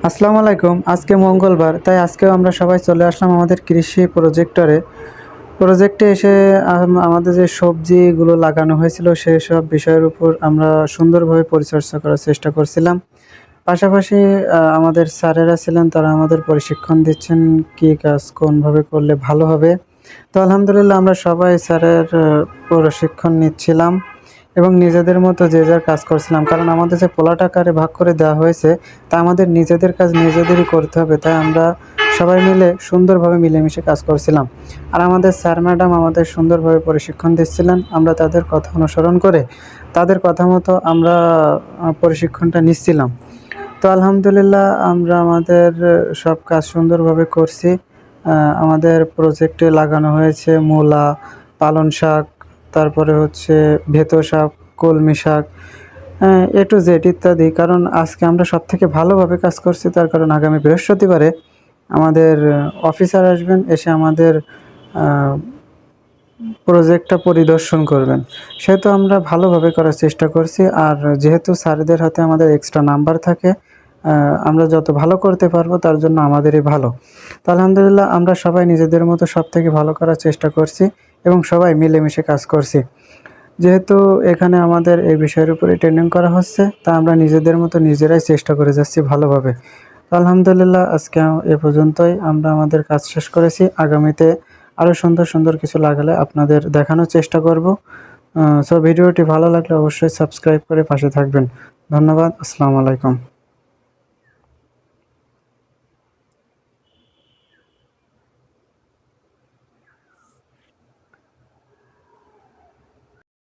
আসসালামু আলাইকুম। আজকে মঙ্গলবার, তাই আজকেও আমরা সবাই চলে আসলাম আমাদের কৃষি প্রজেক্টে এসে আমাদের যে সবজিগুলো লাগানো হয়েছিল সেসব বিষয়ের উপর আমরা সুন্দরভাবে পরিচর্যা করার চেষ্টা করছিলাম। পাশাপাশি আমাদের স্যারেরা ছিলেন, তারা আমাদের প্রশিক্ষণ দিচ্ছেন কী কাজ কোনভাবে করলে ভালো হবে। তো আলহামদুলিল্লাহ আমরা সবাই স্যারের প্রশিক্ষণ নিচ্ছিলাম এবং নিজেদের মতো যে যার কাজ করছিলাম। কারণ আমাদের যে প্লট আকারে ভাগ করে দেওয়া হয়েছে, তা আমাদের নিজেদের কাজ নিজেদেরই করতে হবে। তাই আমরা সবাই মিলে সুন্দরভাবে মিলেমিশে কাজ করছিলাম। আর আমাদের স্যার ম্যাডাম আমাদের সুন্দরভাবে প্রশিক্ষণ দিচ্ছিলেন। আমরা তাদের কথা অনুসরণ করে তাদের কথা মতো আমরা প্রশিক্ষণটা নিচ্ছিলাম। তো আলহামদুলিল্লাহ আমরা আমাদের সব কাজ সুন্দরভাবে করছি। আমাদের প্রজেক্টে লাগানো হয়েছে মূলা, পালং শাক, তারপরে হচ্ছে ভেতো শাক, কলমি শাক, A to Z ইত্যাদি। কারণ আজকে আমরা সবথেকে ভালোভাবে কাজ করছি, তার কারণ আগামী বৃহস্পতিবারে আমাদের অফিসার আসবেন, এসে আমাদের প্রজেক্টটা পরিদর্শন করবেন। সেহেতু আমরা ভালোভাবে করার চেষ্টা করছি। আর যেহেতু স্যারদের হাতে আমাদের এক্সট্রা নাম্বার থাকে, আমরা যত ভালো করতে পারবো তার জন্য আমাদেরই ভালো। তো আলহামদুলিল্লাহ আমরা সবাই নিজেদের মতো সবথেকে ভালো করার চেষ্টা করছি এবং সবাই মিলেমিশে কাজ করছি। যেহেতু এখানে আমাদের এই বিষয়ের উপরে ট্রেনিং করা হচ্ছে, তা আমরা নিজেদের মতো নিজেরাই চেষ্টা করে যাচ্ছি ভালোভাবে। তো আলহামদুলিল্লাহ আজকে এ পর্যন্তই। আমরা আমাদের কাজ শেষ করেছি। আগামীতে আরও সুন্দর সুন্দর কিছু লাগালে আপনাদের দেখানোর চেষ্টা করব। সো ভিডিওটি ভালো লাগলে অবশ্যই সাবস্ক্রাইব করে পাশে থাকবেন। ধন্যবাদ। আসসালামু আলাইকুম।